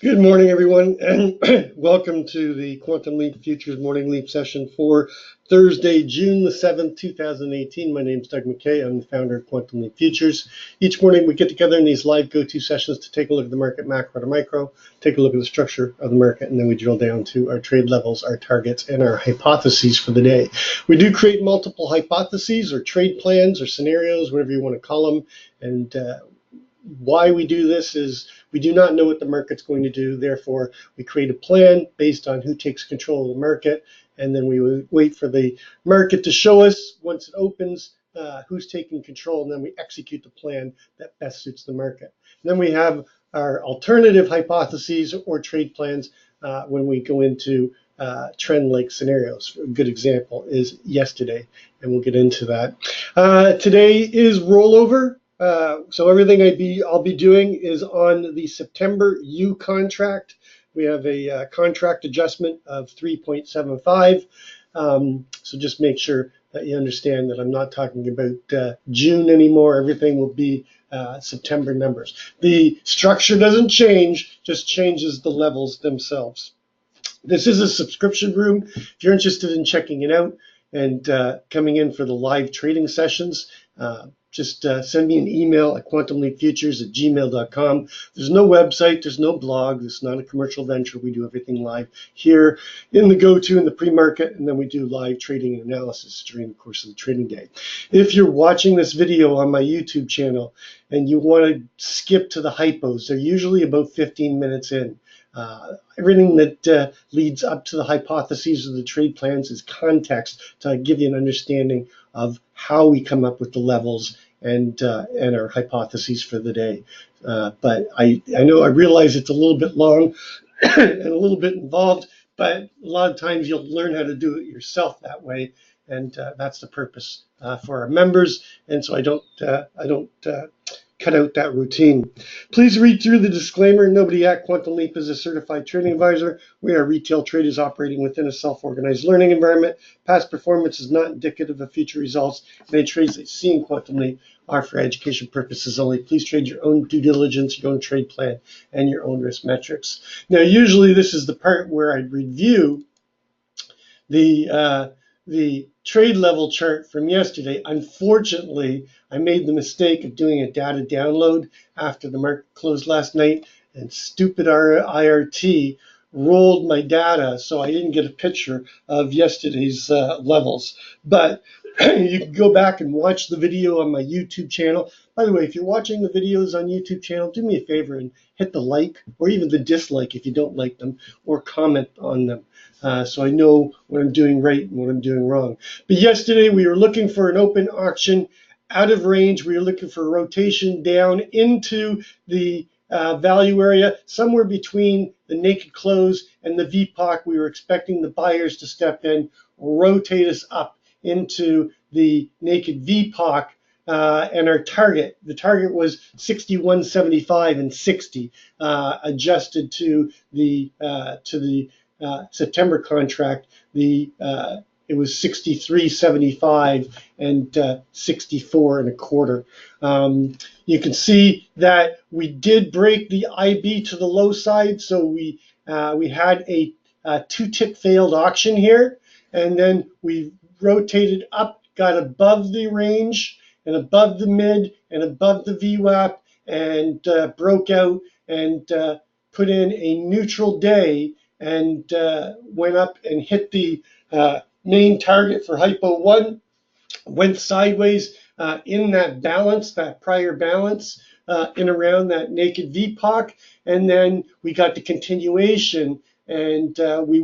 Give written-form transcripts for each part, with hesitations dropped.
Good morning, everyone, and welcome to the Quantum Leap Futures Morning Leap session for Thursday, June the 7th, 2018. My name is Doug McKay. I'm the founder of Quantum Leap Futures. Each morning we get together in these live go-to sessions to take a look at the market macro to micro, take a look at the structure of the market, and then we drill down to our trade levels, our targets, and our hypotheses for the day. We do create multiple hypotheses or trade plans or scenarios, whatever you want to call them, and why we do this is we do not know what the market's going to do. Therefore, we create a plan based on who takes control of the market, and then we wait for the market to show us once it opens who's taking control, and then we execute the plan that best suits the market. And then we have our alternative hypotheses or trade plans when we go into trend-like scenarios. A good example is yesterday, and we'll get into that. Today is rollover. So everything I'll be doing is on the September U contract. We have a contract adjustment of 3.75. So just make sure that you understand that I'm not talking about June anymore. Everything will be September numbers. The structure doesn't change, just changes the levels themselves. This is a subscription room. If you're interested in checking it out and coming in for the live trading sessions, just send me an email at quantumleapfutures@gmail.com. There's no website, there's no blog, it's not a commercial venture. We do everything live here in the go-to in the pre-market, and then we do live trading and analysis during the course of the trading day. If you're watching this video on my YouTube channel and you want to skip to the hypos, they're usually about 15 minutes in. Everything that leads up to the hypotheses of the trade plans is context to give you an understanding of how we come up with the levels and our hypotheses for the day. But I realize it's a little bit long and a little bit involved, but a lot of times you'll learn how to do it yourself that way, and that's the purpose for our members. And so I don't cut out that routine. Please read through the disclaimer. Nobody at Quantum Leap is a certified trading advisor. We are retail traders operating within a self-organized learning environment. Past performance is not indicative of future results. Any trades that you see in Quantum Leap are for education purposes only. Please trade your own due diligence, your own trade plan, and your own risk metrics. Now, usually this is the part where I review the trade level chart from yesterday. Unfortunately, I made the mistake of doing a data download after the market closed last night, and stupid IRT rolled my data, so I didn't get a picture of yesterday's levels. But you can go back and watch the video on my YouTube channel. By the way, if you're watching the videos on YouTube channel, do me a favor and hit the like or even the dislike if you don't like them, or comment on them so I know what I'm doing right and what I'm doing wrong. But yesterday we were looking for an open auction out of range. We were looking for a rotation down into the value area, somewhere between the naked close and the VPOC. We were expecting the buyers to step in, rotate us up into the naked VPOC, and our target. The target was 61.75 and 60, adjusted to the September contract. It was 63.75 and 64 and a quarter. You can see that we did break the IB to the low side, so we had a two-tick failed auction here, and then we rotated up, got above the range and above the mid and above the VWAP, and broke out and put in a neutral day, and went up and hit the main target for hypo 1, went sideways in that balance, that prior balance, in around that naked VPOC, and then we got the continuation, and we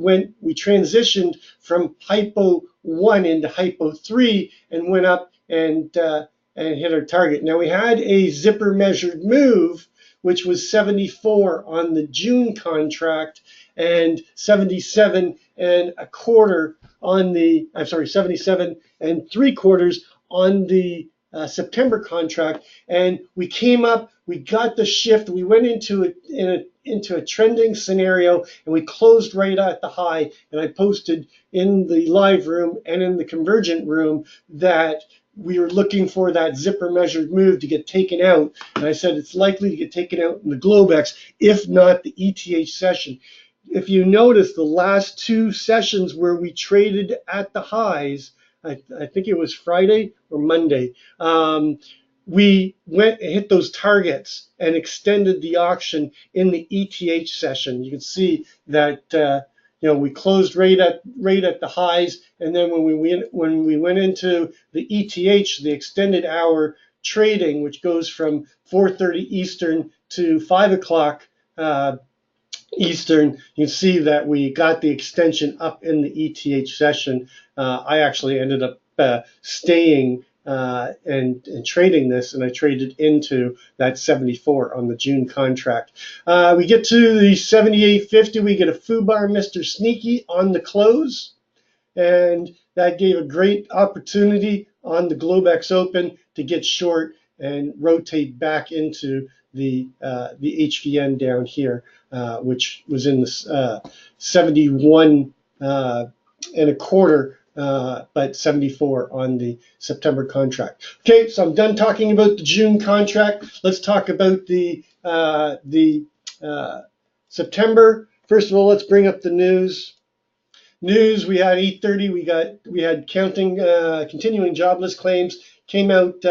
transitioned from hypo 1 into hypo 3 and went up and hit our target. Now we had a zipper measured move, which was 74 on the June contract and 77 and a quarter on the, 77 and 3/4 on the September contract. And we came up, we got the shift, we went into a trending scenario, and we closed right at the high. And I posted in the live room and in the convergent room that we were looking for that zipper measured move to get taken out. And I said it's likely to get taken out in the Globex, if not the ETH session. If you notice the last two sessions where we traded at the highs, I think it was Friday or Monday, we went and hit those targets and extended the auction in the ETH session. You can see that we closed right at the highs, and then when we went into the ETH, the extended hour trading, which goes from 4:30 Eastern to 5 o'clock Eastern, you can see that we got the extension up in the ETH session. I actually ended up staying and trading this, and I traded into that 74 on the June contract. We get to the 78.50, we get a FUBAR Mr. Sneaky on the close, and that gave a great opportunity on the Globex Open to get short and rotate back into the HVN down here, which was in the 71 and a quarter, but 74 on the September contract. Okay, so I'm done talking about the June contract. Let's talk about the September. First of all, let's bring up the news. We had 8:30. We had continuing jobless claims came out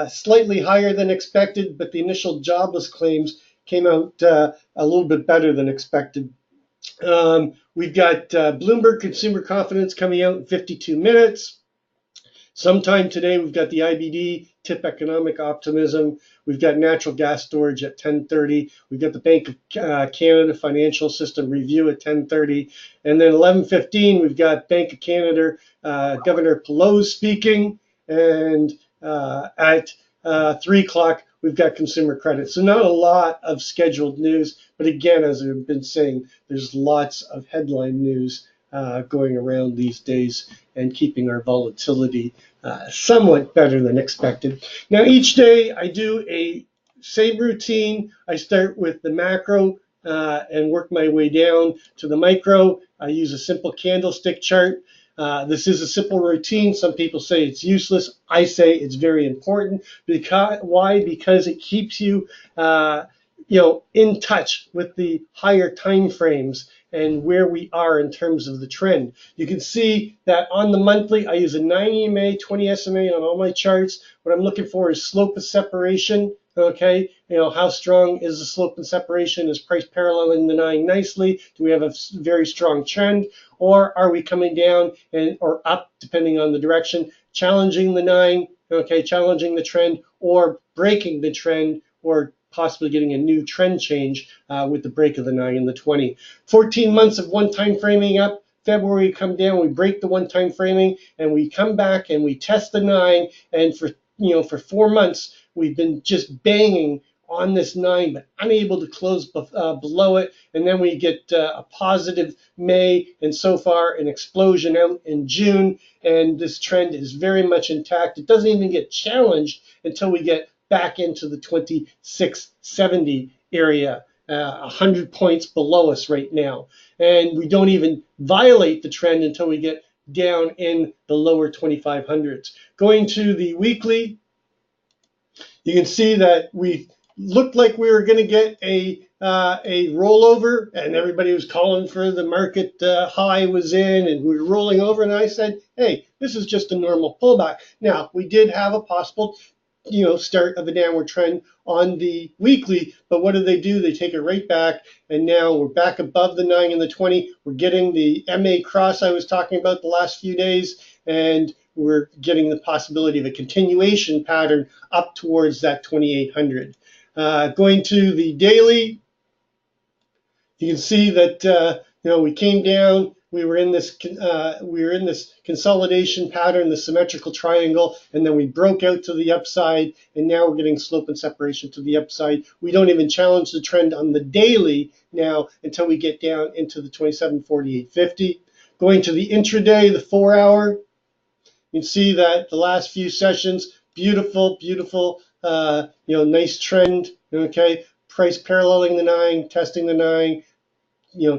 slightly higher than expected, but the initial jobless claims came out a little bit better than expected. We've got Bloomberg consumer confidence coming out in 52 minutes. Sometime today, we've got the IBD, tip economic optimism. We've got natural gas storage at 10:30. We've got the Bank of Canada financial system review at 10:30. And then 11:15, we've got Bank of Canada, Governor Pelosi speaking. And at 3 o'clock, we've got consumer credit. So not a lot of scheduled news. But again, as I've been saying, there's lots of headline news going around these days and keeping our volatility somewhat better than expected. Now, each day I do a same routine. I start with the macro and work my way down to the micro. I use a simple candlestick chart. This is a simple routine. Some people say it's useless. I say it's very important. Why? Because it keeps you in touch with the higher time frames and where we are in terms of the trend. You can see that on the monthly, I use a 9 EMA, 20 SMA on all my charts. What I'm looking for is slope of separation. Okay, how strong is the slope and separation? Is price paralleling the 9 nicely? Do we have a very strong trend? Or are we coming down or up, depending on the direction, challenging the 9, okay, challenging the trend, or breaking the trend, or possibly getting a new trend change with the break of the 9 and the 20. 14 months of one-time framing up. February, we come down, we break the one-time framing, and we come back and we test the 9. And for 4 months, we've been just banging on this 9, but unable to close below it. And then we get a positive May, and so far an explosion out in June. And this trend is very much intact. It doesn't even get challenged until we get back into the 2670 area, 100 points below us right now. And we don't even violate the trend until we get down in the lower 2500s. Going to the weekly, you can see that we looked like we were going to get a rollover, and everybody was calling for the market high was in, and we were rolling over. And I said, hey, this is just a normal pullback. Now, we did have a possible start of a downward trend on the weekly, but what do? They take it right back, and now we're back above the 9 and the 20. We're getting the MA cross I was talking about the last few days, and we're getting the possibility of a continuation pattern up towards that 2800. Going to the daily, you can see that we came down. We were in this consolidation pattern, the symmetrical triangle, and then we broke out to the upside, and now we're getting slope and separation to the upside. We don't even challenge the trend on the daily now until we get down into the 2748.50. Going to the intraday, the 4-hour, you can see that the last few sessions, beautiful, nice trend. Okay, price paralleling the 9, testing the 9.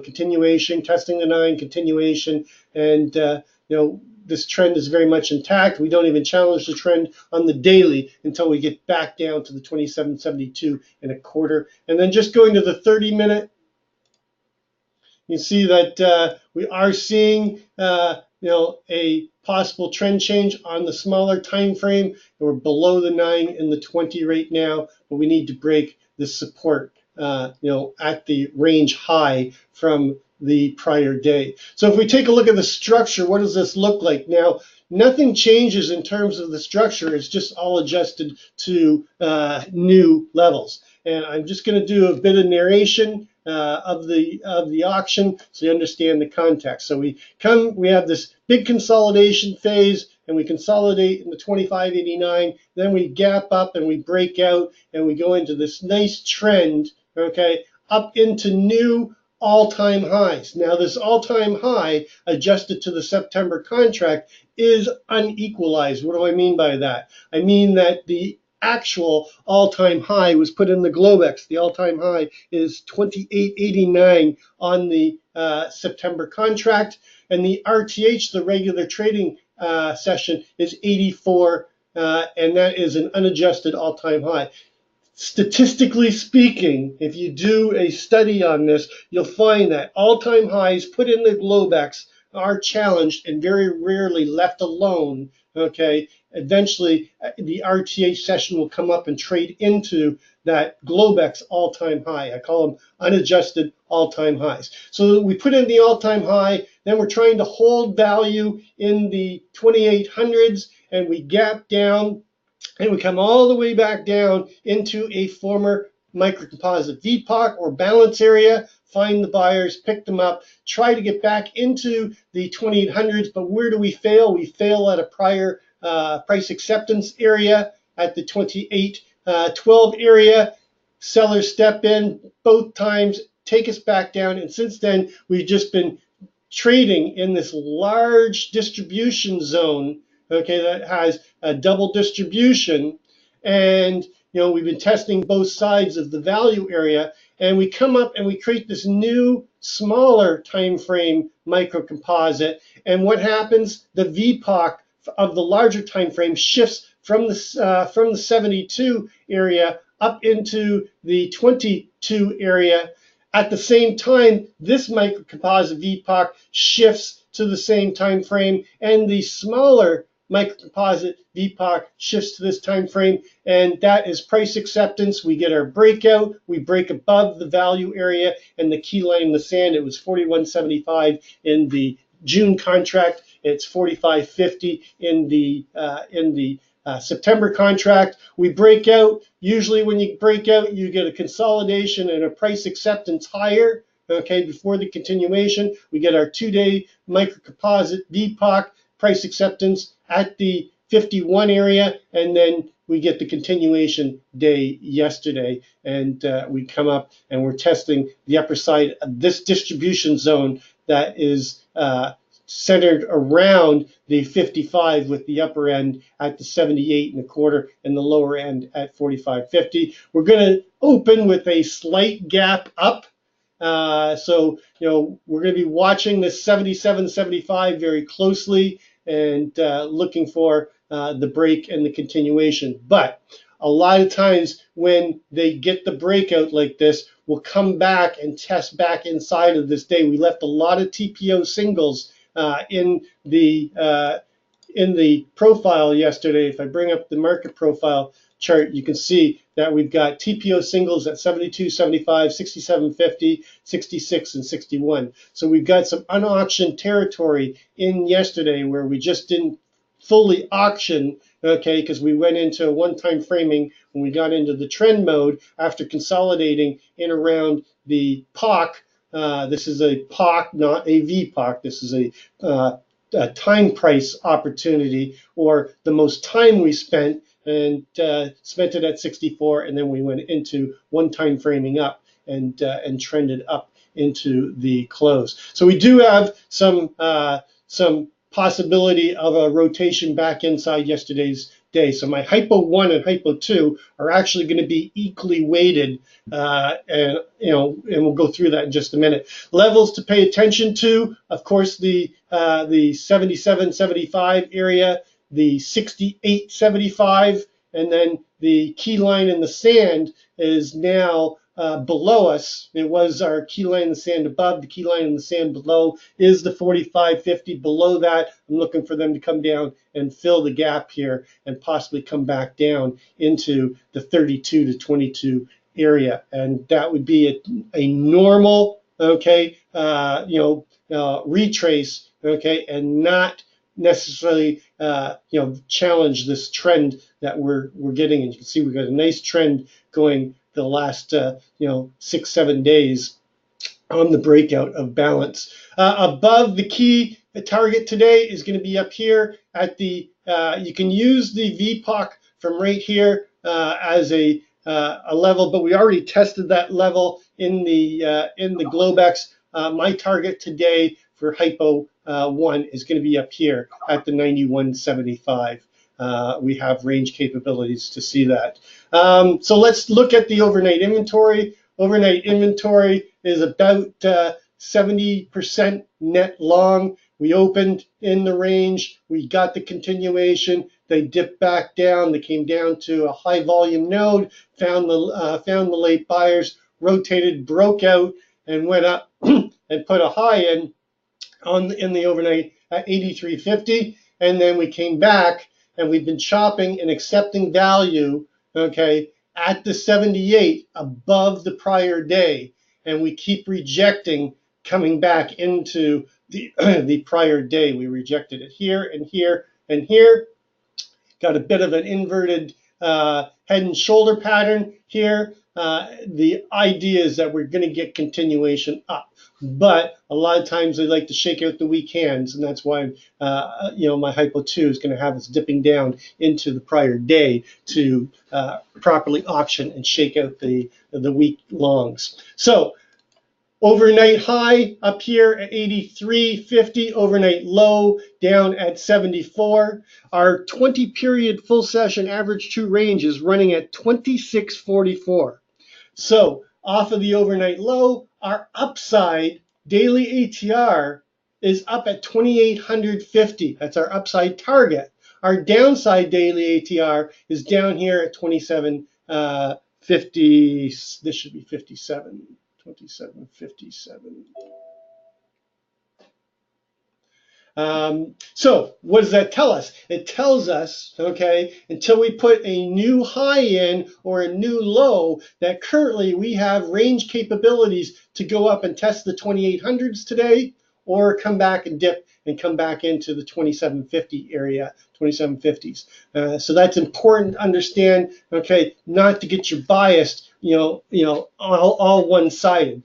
Continuation, testing the 9, continuation, and this trend is very much intact. We don't even challenge the trend on the daily until we get back down to the 27.72 and a quarter. And then just going to the 30-minute, you see that we are seeing a possible trend change on the smaller time frame. We're below the 9 and the 20 right now, but we need to break the support at the range high from the prior day. So if we take a look at the structure, what does this look like? Now, nothing changes in terms of the structure. It's just all adjusted to new levels. And I'm just going to do a bit of narration of the auction so you understand the context. So we have this big consolidation phase, and we consolidate in the 25.89. Then we gap up and we break out, and we go into this nice trend, okay, up into new all-time highs. Now, this all-time high adjusted to the September contract is unequalized. What do I mean by that? I mean that the actual all-time high was put in the Globex. The all-time high is 28.89 on the September contract, and the RTH, the regular trading session, is 84, and that is an unadjusted all-time high. Statistically speaking, if you do a study on this, you'll find that all-time highs put in the Globex are challenged and very rarely left alone. Okay, eventually the RTH session will come up and trade into that Globex all-time high. I call them unadjusted all-time highs. So we put in the all-time high, then we're trying to hold value in the 2800s, and we gap down, and we come all the way back down into a former microcomposite VPOC or balance area, find the buyers, pick them up, try to get back into the 2800s, but where do we fail? We fail at a prior price acceptance area at the 28.12 area. Sellers step in both times, take us back down, and since then we've just been trading in this large distribution zone, okay, that has a double distribution, and we've been testing both sides of the value area, and we come up and we create this new smaller time frame microcomposite, and what happens? The VPOC of the larger time frame shifts from the 72 area up into the 22 area. At the same time, this microcomposite VPOC shifts to the same time frame, and the smaller microcomposite VPOC shifts to this time frame, and that is price acceptance. We get our breakout, we break above the value area, and the key line in the sand, it was 41.75 in the June contract. It's 45.50 in the September contract. We break out. Usually when you break out, you get a consolidation and a price acceptance higher. Okay, before the continuation, we get our 2-day microcomposite VPOC price acceptance at the 51 area, and then we get the continuation day yesterday, and we come up and we're testing the upper side of this distribution zone that is centered around the 55, with the upper end at the 78.25 and the lower end at 45.50. We're going to open with a slight gap up. So we're going to be watching this 77.75 very closely and looking for the break and the continuation. But a lot of times when they get the breakout like this, we'll come back and test back inside of this day. We left a lot of TPO singles in the profile yesterday. If I bring up the market profile chart, you can see that we've got TPO singles at 72, 75, 67.50, 66, and 61. So we've got some unauctioned territory in yesterday where we just didn't fully auction, okay, because we went into a one-time framing when we got into the trend mode after consolidating in around the POC. This is a POC, not a VPOC. This is a time price opportunity, or the most time we spent, and spent it at 64, and then we went into one-time framing up and trended up into the close. So we do have some possibility of a rotation back inside yesterday's day. So my hypo 1 and hypo 2 are actually going to be equally weighted, and we'll go through that in just a minute. Levels to pay attention to, of course, the 77.75 area, the 68.75, and then the key line in the sand is now below us. It was our key line in the sand above. The key line in the sand below is the 45.50. Below that, I'm looking for them to come down and fill the gap here and possibly come back down into the 32 to 22 area. And that would be a normal, okay, retrace, okay, and not necessarily challenge this trend that we're getting. And you can see we've got a nice trend going the last 6-7 days on the breakout of balance. Above the key target today is going to be up here at the you can use the VPOC from right here as a level, but we already tested that level in the Globex. My target today for hypo 1 is going to be up here at the 91.75. We have range capabilities to see that. So let's look at the overnight inventory. Overnight inventory is about 70% net long. We opened in the range. We got the continuation. They dipped back down. They came down to a high volume node, found the late buyers, rotated, broke out, and went up and put a high in the overnight at 83.50. And then we came back and we've been chopping and accepting value, okay, at the 78 above the prior day. And we keep rejecting coming back into the, the prior day. We rejected it here and here and here. Got a bit of an inverted head and shoulder pattern here. The idea is that we're going to get continuation up. But a lot of times they like to shake out the weak hands, and that's why my hypo 2 is going to have us dipping down into the prior day to properly auction and shake out the weak longs. So overnight high up here at 83.50, overnight low down at 74. Our 20 period full session average true range is running at 26.44. So off of the overnight low, our upside daily ATR is up at 2,850. That's our upside target. Our downside daily ATR is down here at 2750. This should be 57. 2757. So what does that tell us? It tells us, okay, until we put a new high in or a new low, that currently we have range capabilities to go up and test the 2800s today, or come back and dip and come back into the 2750 area, 2750s. So that's important to understand, okay, not to get you biased, all one-sided.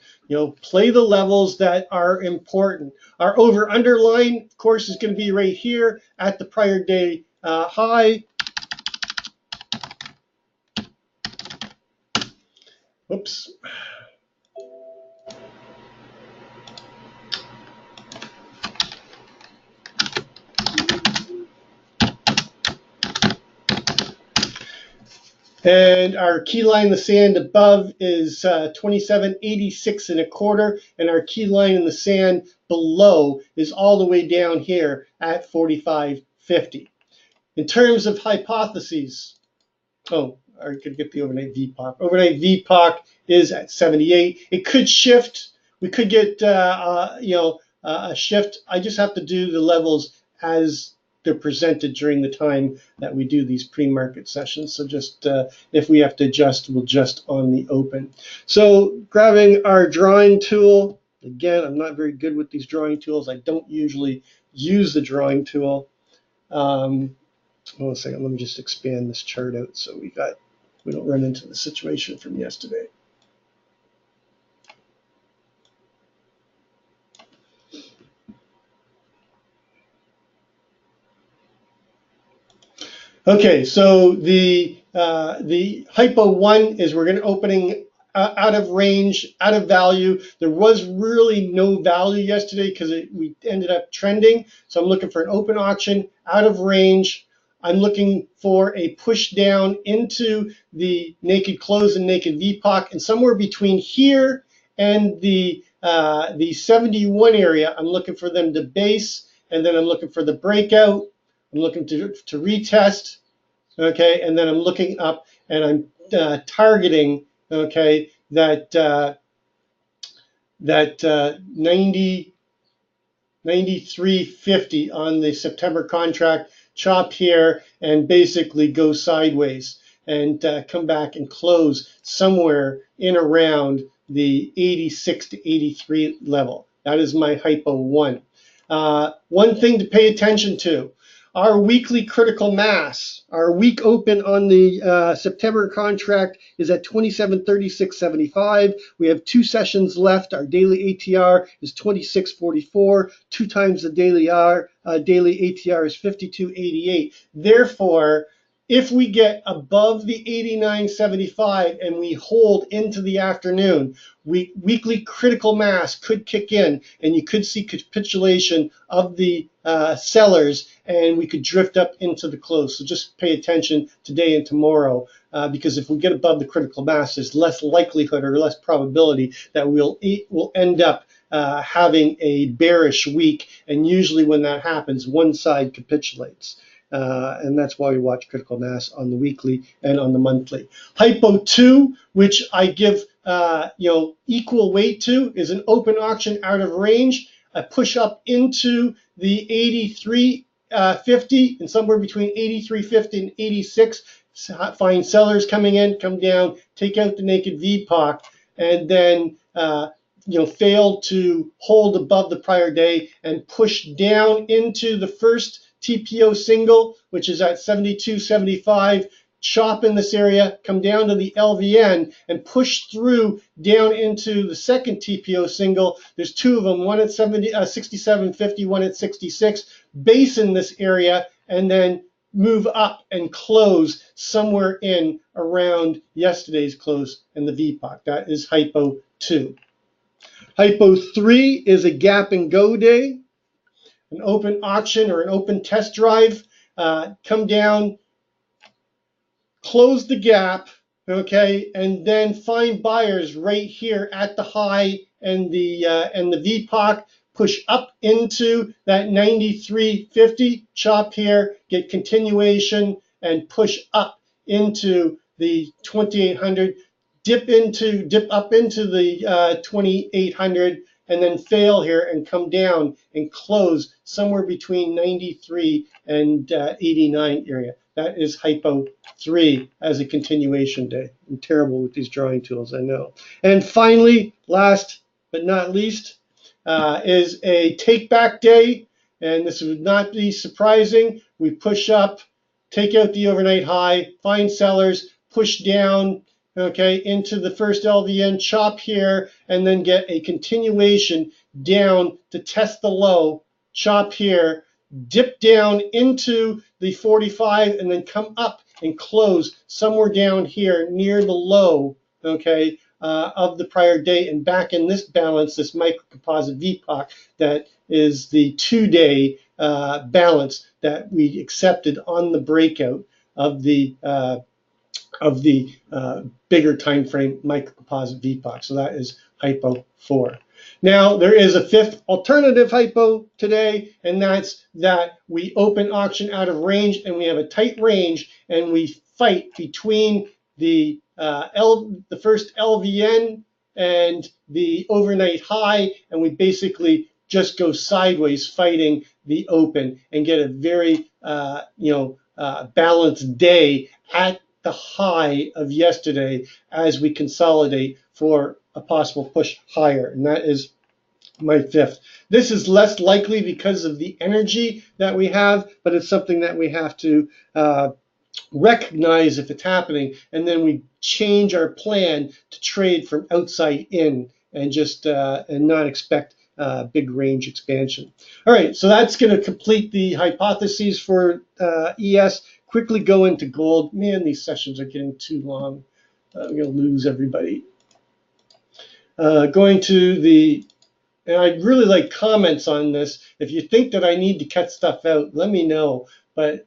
Play the levels that are important. Our over-under line, of course, is going to be right here at the prior day high. Whoops. And our key line in the sand above is 27.86 1/4, and our key line in the sand below is all the way down here at 45.50. In terms of hypotheses, I could get the overnight VPOC. Overnight VPOC is at 78. It could shift. We could get a shift. I just have to do the levels as they're presented during the time that we do these pre-market sessions. So just if we have to adjust, we'll adjust on the open. So grabbing our drawing tool. Again, I'm not very good with these drawing tools. I don't usually use the drawing tool. Hold on a second. Let me just expand this chart out so we don't run into the situation from yesterday. Okay, so the hypo 1 is we're going to opening out of range, out of value. There was really no value yesterday because we ended up trending. So I'm looking for an open auction out of range I'm looking for a push down into the naked close and naked VPOC, and somewhere between here and the 71 area, I'm looking for them to base, and then I'm looking for the breakout. I'm looking to retest, okay, and then I'm looking up and I'm targeting, okay, that 93.50 on the September contract, chop here and basically go sideways and come back and close somewhere in around the 86 to 83 level. That is my hypo 1. One thing to pay attention to, our weekly critical mass, our week open on the September contract is at 2736.75. We have 2 sessions left. Our daily ATR is 2644. 2 times the daily ATR is 5288. Therefore, if we get above the 89.75 and we hold into the afternoon, weekly critical mass could kick in, and you could see capitulation of the sellers, and we could drift up into the close. So just pay attention today and tomorrow, because if we get above the critical mass, there's less likelihood or less probability that we'll end up having a bearish week. And usually when that happens, one side capitulates. And that's why we watch critical mass on the weekly and on the monthly. Hypo 2, which I give equal weight to, is an open auction out of range. A push up into the 83.50 and somewhere between 83.50 and 86. Find sellers coming in, come down, take out the naked VPOC, and then fail to hold above the prior day and push down into the first TPO single, which is at 72.75, chop in this area, come down to the LVN and push through down into the second TPO single. There's 2 of them, one at 67.50, one at 66, base in this area, and then move up and close somewhere in around yesterday's close and the VPOC. That is hypo 2. Hypo 3 is a gap and go day. An open auction or an open test drive, come down, close the gap, okay, and then find buyers right here at the high and the VPOC, push up into that 93.50, chop here, get continuation, and push up into the 2800, dip up into the 2800, and then fail here and come down and close somewhere between 93 and 89 area. That is hypo 3 as a continuation day. I'm terrible with these drawing tools, I know. And finally, last but not least, is a take back day. And this would not be surprising. We push up, take out the overnight high, find sellers, push down, okay, into the first LVN, chop here, and then get a continuation down to test the low, chop here, dip down into the 45, and then come up and close somewhere down here near the low, okay, of the prior day, and back in this balance, this microcomposite VPOC that is the 2-day balance that we accepted on the breakout of the bigger time frame microcomposite VPOC. So that is hypo 4. Now there is a 5th alternative hypo today, and that's that we open auction out of range and we have a tight range and we fight between the first LVN and the overnight high, and we basically just go sideways fighting the open and get a very balanced day at the high of yesterday as we consolidate for a possible push higher. And that is my 5th. This is less likely because of the energy that we have, but it's something that we have to recognize if it's happening, and then we change our plan to trade from outside in and just and not expect big range expansion. All right, so that's going to complete the hypotheses for ES. Quickly go into gold. Man, these sessions are getting too long. I'm going to lose everybody. Going to the, and I'd really like comments on this. If you think that I need to cut stuff out, let me know. But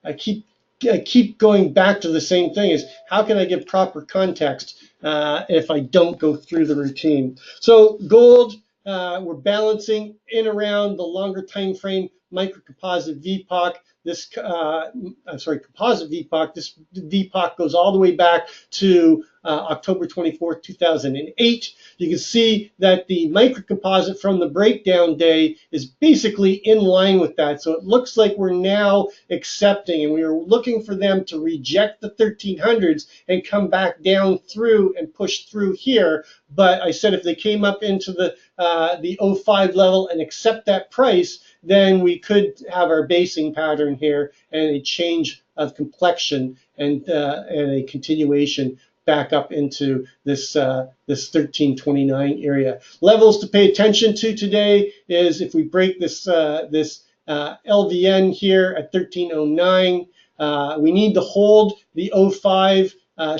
I keep going back to the same thing: is how can I give proper context if I don't go through the routine? So gold, we're balancing in around the longer time frame microcomposite VPOC. This, I'm sorry, composite VPOC. This VPOC goes all the way back to October 24th, 2008. You can see that the microcomposite from the breakdown day is basically in line with that. So it looks like we're now accepting, and we were looking for them to reject the 1300s and come back down through and push through here. But I said if they came up into the 05 level and accept that price, then we could have our basing pattern here and a change of complexion and a continuation back up into this 1329 area. Levels to pay attention to today is if we break this LVN here at 1309, we need to hold the 05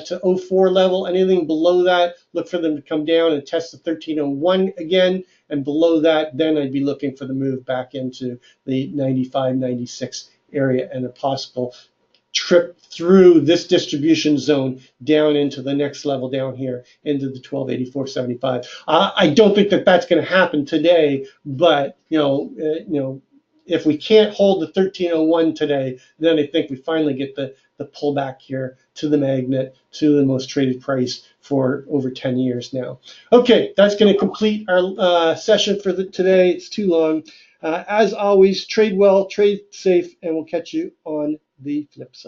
to 04 level. Anything below that, look for them to come down and test the 1301 again. And below that, then I'd be looking for the move back into the 95, 96 area and a possible trip through this distribution zone down into the next level down here into the 1284.75. I don't think that that's going to happen today, but if we can't hold the 1301 today, then I think we finally get the pullback here to the magnet, to the most traded price for over 10 years now. Okay, that's going to complete our session for today. It's too long. As always, trade well, trade safe, and we'll catch you on the flip side.